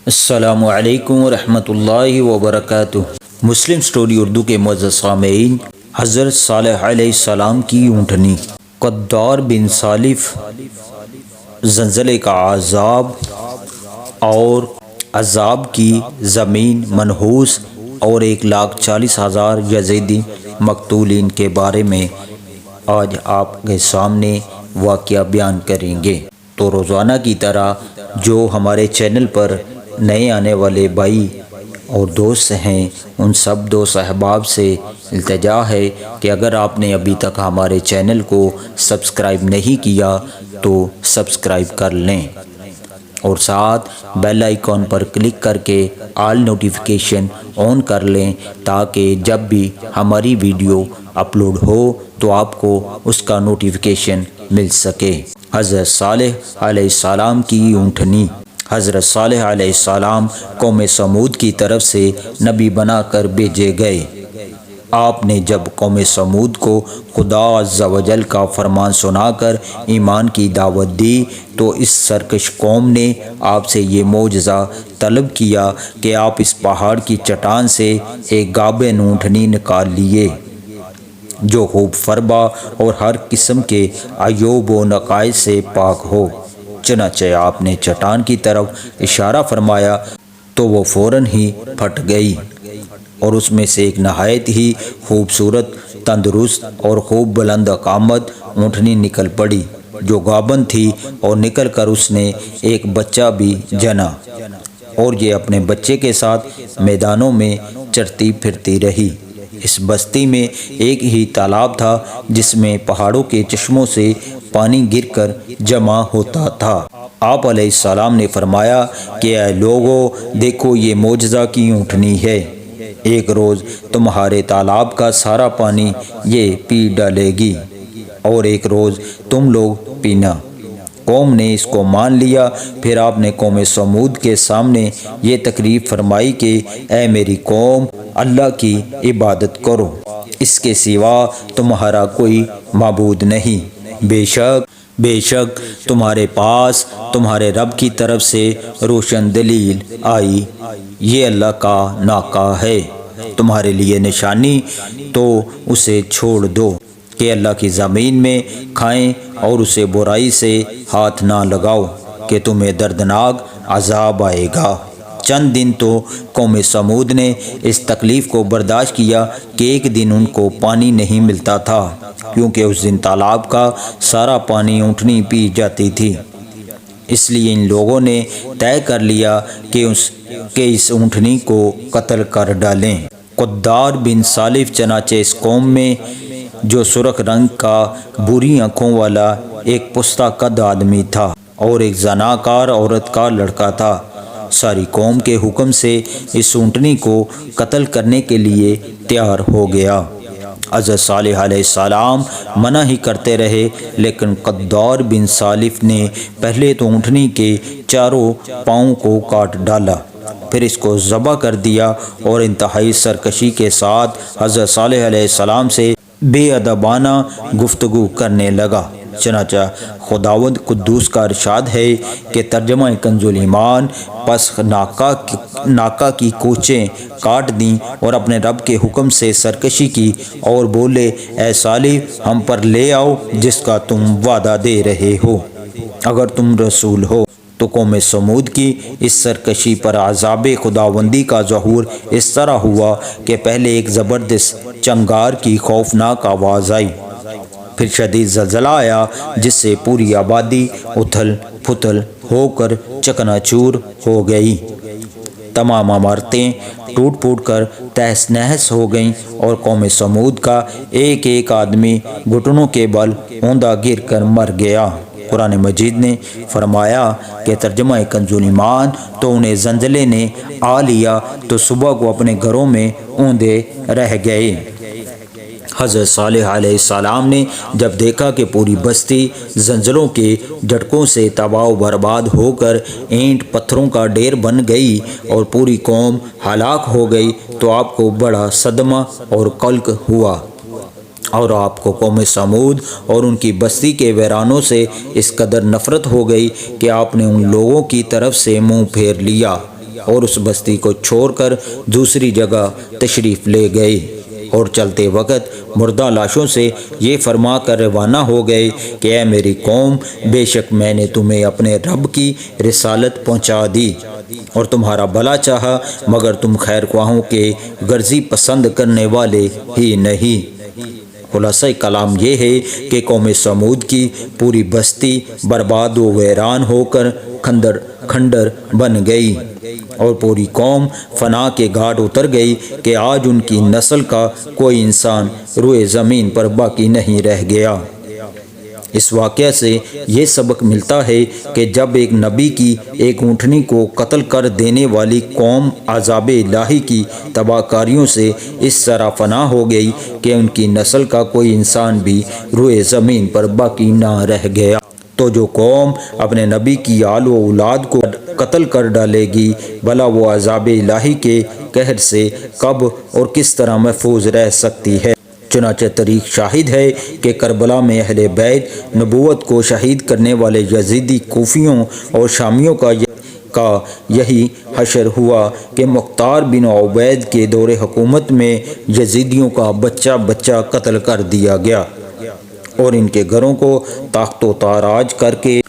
السلام علیکم ورحمۃ اللہ وبرکاتہ۔ مسلم سٹوری اردو کے معزز سامعین، حضرت صالح علیہ السلام کی اونٹنی قدار بن صالف زلزلے کا عذاب اور عذاب کی زمین منحوس اور 1,40,000 یزیدی مقتولین کے بارے میں آج آپ کے سامنے واقعہ بیان کریں گے۔ تو روزانہ کی طرح جو ہمارے چینل پر نئے آنے والے بھائی اور دوست ہیں، ان سب دوست احباب سے التجا ہے کہ اگر آپ نے ابھی تک ہمارے چینل کو سبسکرائب نہیں کیا تو سبسکرائب کر لیں اور ساتھ بیل آئیکن پر کلک کر کے آل نوٹیفیکیشن آن کر لیں تاکہ جب بھی ہماری ویڈیو اپلوڈ ہو تو آپ کو اس کا نوٹیفیکیشن مل سکے۔ حضرت صالح علیہ السلام کی اونٹنی۔ حضرت صالح علیہ السلام قوم سمود کی طرف سے نبی بنا کر بھیجے گئے۔ آپ نے جب قوم سمود کو خدا عز و جل کا فرمان سنا کر ایمان کی دعوت دی تو اس سرکش قوم نے آپ سے یہ معجزہ طلب کیا کہ آپ اس پہاڑ کی چٹان سے ایک گابن اونٹنی نکال لیے جو خوب فربا اور ہر قسم کے عیوب و نقائص سے پاک ہو۔ چنانچہ آپ نے چٹان کی طرف اشارہ فرمایا تو وہ فوراً ہی پھٹ گئی اور اس میں سے ایک نہایت ہی خوبصورت، تندرست اور خوب بلند قامت اونٹنی نکل پڑی جو گابن تھی، اور نکل کر اس نے ایک بچہ بھی جنا اور یہ اپنے بچے کے ساتھ میدانوں میں چرتی پھرتی رہی۔ اس بستی میں ایک ہی تالاب تھا جس میں پہاڑوں کے چشموں سے پانی گر کر جمع ہوتا تھا۔ آپ علیہ السلام نے فرمایا کہ اے لوگو، دیکھو یہ معجزہ کی اونٹنی ہے۔ ایک روز تمہارے تالاب کا سارا پانی یہ پی ڈالے گی اور ایک روز تم لوگ پینا۔ قوم نے اس کو مان لیا۔ پھر آپ نے قوم سمود کے سامنے یہ تقریر فرمائی کہ اے میری قوم، اللہ کی عبادت کرو، اس کے سوا تمہارا کوئی معبود نہیں۔ بے شک تمہارے پاس تمہارے رب کی طرف سے روشن دلیل آئی، یہ اللہ کا ناکہ ہے تمہارے لیے نشانی، تو اسے چھوڑ دو کہ اللہ کی زمین میں کھائیں اور اسے برائی سے ہاتھ نہ لگاؤ کہ تمہیں دردناک عذاب آئے گا۔ چند دن تو قوم سمود نے اس تکلیف کو برداشت کیا کہ ایک دن ان کو پانی نہیں ملتا تھا، کیونکہ اس دن تالاب کا سارا پانی اونٹنی پی جاتی تھی۔ اس لیے ان لوگوں نے طے کر لیا کہ اس اونٹنی کو قتل کر ڈالیں۔ قدار بن صالف چنانچہ اس قوم میں جو سرخ رنگ کا بری آنکھوں والا ایک پستہ قد آدمی تھا اور ایک زناکار عورت کا لڑکا تھا، ساری قوم کے حکم سے اس اونٹنی کو قتل کرنے کے لیے تیار ہو گیا۔ حضرت صالح علیہ السلام منع ہی کرتے رہے، لیکن قدار بن صالف نے پہلے تو اونٹنی کے چاروں پاؤں کو کاٹ ڈالا، پھر اس کو ذبح کر دیا اور انتہائی سرکشی کے ساتھ حضرت صالح علیہ السلام سے بے ادبانہ گفتگو کرنے لگا۔ چنانچہ خداوند قدوس کا ارشاد ہے کہ ترجمہ کنز ایمان، پس ناکہ کی کوچیں کاٹ دیں اور اپنے رب کے حکم سے سرکشی کی اور بولے اے صالح، ہم پر لے آؤ جس کا تم وعدہ دے رہے ہو، اگر تم رسول ہو۔ تو قوم سمود کی اس سرکشی پر عذاب خداوندی کا ظہور اس طرح ہوا کہ پہلے ایک زبردست چنگار کی خوفناک آواز آئی، پھر شدید زلزلہ آیا جس سے پوری آبادی اتھل پھتل ہو کر چکنا چور ہو گئی، تمام عمارتیں ٹوٹ پھوٹ کر تہس نہس ہو گئیں اور قوم سمود کا ایک ایک آدمی گھٹنوں کے بل اوندا گر کر مر گیا۔ قرآن مجید نے فرمایا کہ ترجمہ کنز ایمان، تو انہیں زلزلے نے آ لیا تو صبح کو اپنے گھروں میں اوندے رہ گئے۔ حضرت صالح علیہ السلام نے جب دیکھا کہ پوری بستی زلزلوں کے جھٹکوں سے تباہ و برباد ہو کر اینٹ پتھروں کا ڈھیر بن گئی اور پوری قوم ہلاک ہو گئی تو آپ کو بڑا صدمہ اور قلق ہوا، اور آپ کو قوم سمود اور ان کی بستی کے ویرانوں سے اس قدر نفرت ہو گئی کہ آپ نے ان لوگوں کی طرف سے منہ پھیر لیا اور اس بستی کو چھوڑ کر دوسری جگہ تشریف لے گئے اور چلتے وقت مردہ لاشوں سے یہ فرما کر روانہ ہو گئے کہ اے میری قوم، بے شک میں نے تمہیں اپنے رب کی رسالت پہنچا دی اور تمہارا بھلا چاہا، مگر تم خیر خواہوں کے غرضی پسند کرنے والے ہی نہیں۔ خلاصہ کلام یہ ہے کہ قوم سمود کی پوری بستی برباد و ویران ہو کر کھنڈر بن گئی اور پوری قوم فنا کے گھاٹ اتر گئی کہ آج ان کی نسل کا کوئی انسان روئے زمین پر باقی نہیں رہ گیا۔ اس واقعہ سے یہ سبق ملتا ہے کہ جب ایک نبی کی ایک اونٹنی کو قتل کر دینے والی قوم عذاب الہی کی تباہ کاریوں سے اس طرح فنا ہو گئی کہ ان کی نسل کا کوئی انسان بھی روئے زمین پر باقی نہ رہ گیا، تو جو قوم اپنے نبی کی آل و اولاد کو قتل کر ڈالے گی، بھلا وہ عذاب الہی کے قہر سے کب اور کس طرح محفوظ رہ سکتی ہے؟ چنانچہ تاریخ شاہد ہے کہ کربلا میں اہل بیت نبوت کو شہید کرنے والے یزیدی کوفیوں اور شامیوں کا یہی حشر ہوا کہ مختار بن عبید کے دور حکومت میں یزیدیوں کا بچہ بچہ قتل کر دیا گیا اور ان کے گھروں کو تاخت و تاراج کر کے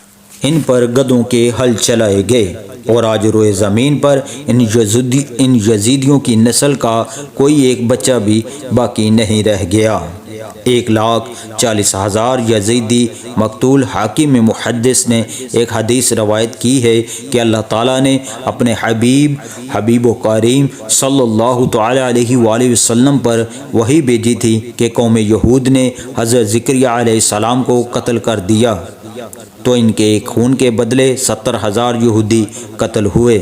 ان پر گدھوں کے ہل چلائے گئے، اور آج روئے زمین پر ان یزیدیوں کی نسل کا کوئی ایک بچہ بھی باقی نہیں رہ گیا۔ 1,40,000 یزیدی مقتول۔ حاکم محدث نے ایک حدیث روایت کی ہے کہ اللہ تعالیٰ نے اپنے حبیب و کریم صلی اللہ تعالی علیہ وآلہ وسلم پر وحی بھیجی تھی کہ قوم یہود نے حضرت زکریا علیہ السلام کو قتل کر دیا، تو ان کے ایک خون کے بدلے 70,000 یہودی قتل ہوئے،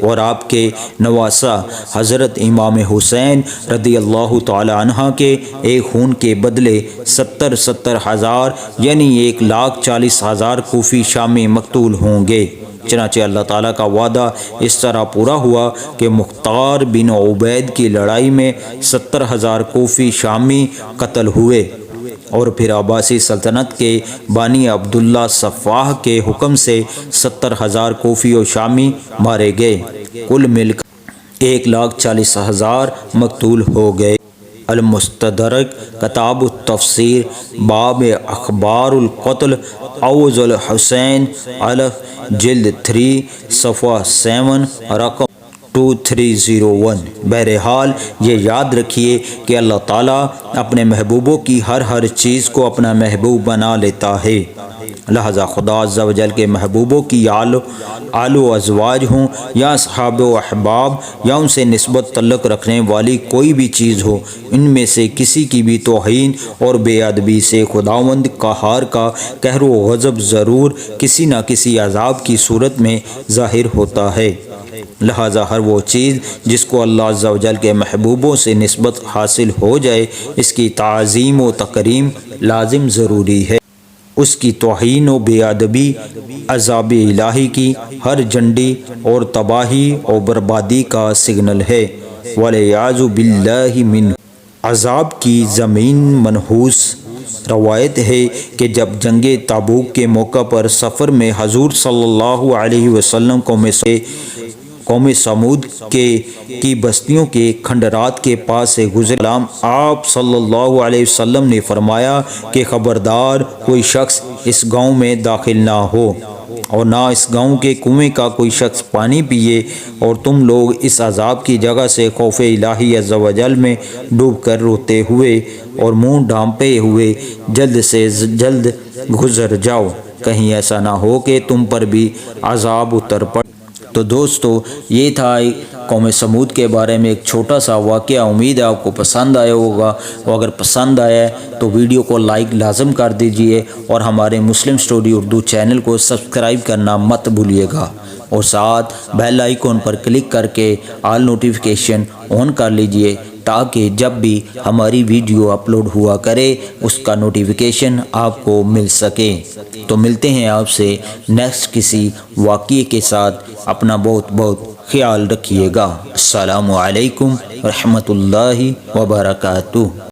اور آپ کے نواسہ حضرت امام حسین رضی اللہ تعالی عنہ کے ایک خون کے بدلے 70,000 یعنی 1,40,000 کوفی شامی مقتول ہوں گے۔ چنانچہ اللہ تعالیٰ کا وعدہ اس طرح پورا ہوا کہ مختار بن عبید کی لڑائی میں 70,000 کوفی شامی قتل ہوئے، اور پھر عباسی سلطنت کے بانی عبداللہ صفاح کے حکم سے 70,000 کوفی و شامی مارے گئے، کل مل کر 1,40,000 مقتول ہو گئے۔ المستدرک کتاب التفسیر، باب اخبار القتل عوض الحسین الف، جلد 3 صفحہ 7 رقم 2301۔ بہرحال یہ یاد رکھیے کہ اللہ تعالیٰ اپنے محبوبوں کی ہر چیز کو اپنا محبوب بنا لیتا ہے، لہذا خدا عز و جل کے محبوبوں کی آل و ازواج ہوں یا اصحاب و احباب یا ان سے نسبت تعلق رکھنے والی کوئی بھی چیز ہو، ان میں سے کسی کی بھی توہین اور بے ادبی سے خداوند قہار کا قہر و غضب ضرور کسی نہ کسی عذاب کی صورت میں ظاہر ہوتا ہے۔ لہذا ہر وہ چیز جس کو اللہ عز و جل کے محبوبوں سے نسبت حاصل ہو جائے، اس کی تعظیم و تکریم لازم ضروری ہے۔ اس کی توہین و بے ادبی عذاب الہی کی ہر جنڈی اور تباہی اور بربادی کا سگنل ہے۔ وَالْعِيَاذُ بِاللَّهِ مِنْهُ۔ عذاب کی زمین منحوس۔ روایت ہے کہ جب جنگ تبوک کے موقع پر سفر میں حضور صلی اللہ علیہ وسلم قوم سمود کی بستیوں کے کھنڈرات کے پاس سے گزرے، آپ صلی اللہ علیہ وسلم نے فرمایا کہ خبردار کوئی شخص اس گاؤں میں داخل نہ ہو اور نہ اس گاؤں کے کنویں کا کوئی شخص پانی پیے، اور تم لوگ اس عذاب کی جگہ سے خوف الہی عز و جل میں ڈوب کر روتے ہوئے اور منہ ڈھانپے ہوئے جلد سے جلد گزر جاؤ، کہیں ایسا نہ ہو کہ تم پر بھی عذاب اتر پڑے۔ تو دوستو، یہ تھا قوم سمود کے بارے میں ایک چھوٹا سا واقعہ۔ امید ہے آپ کو پسند آیا ہوگا، اور اگر پسند آیا ہے تو ویڈیو کو لائک لازم کر دیجئے، اور ہمارے مسلم سٹوری اردو چینل کو سبسکرائب کرنا مت بھولیے گا، اور ساتھ بیل آئیکن پر کلک کر کے آل نوٹیفیکیشن آن کر لیجئے، تاکہ جب بھی ہماری ویڈیو اپلوڈ ہوا کرے اس کا نوٹیفیکیشن آپ کو مل سکے۔ تو ملتے ہیں آپ سے نیکسٹ کسی واقعے کے ساتھ۔ اپنا بہت بہت خیال رکھیے گا۔ السلام علیکم ورحمۃ اللہ وبرکاتہ۔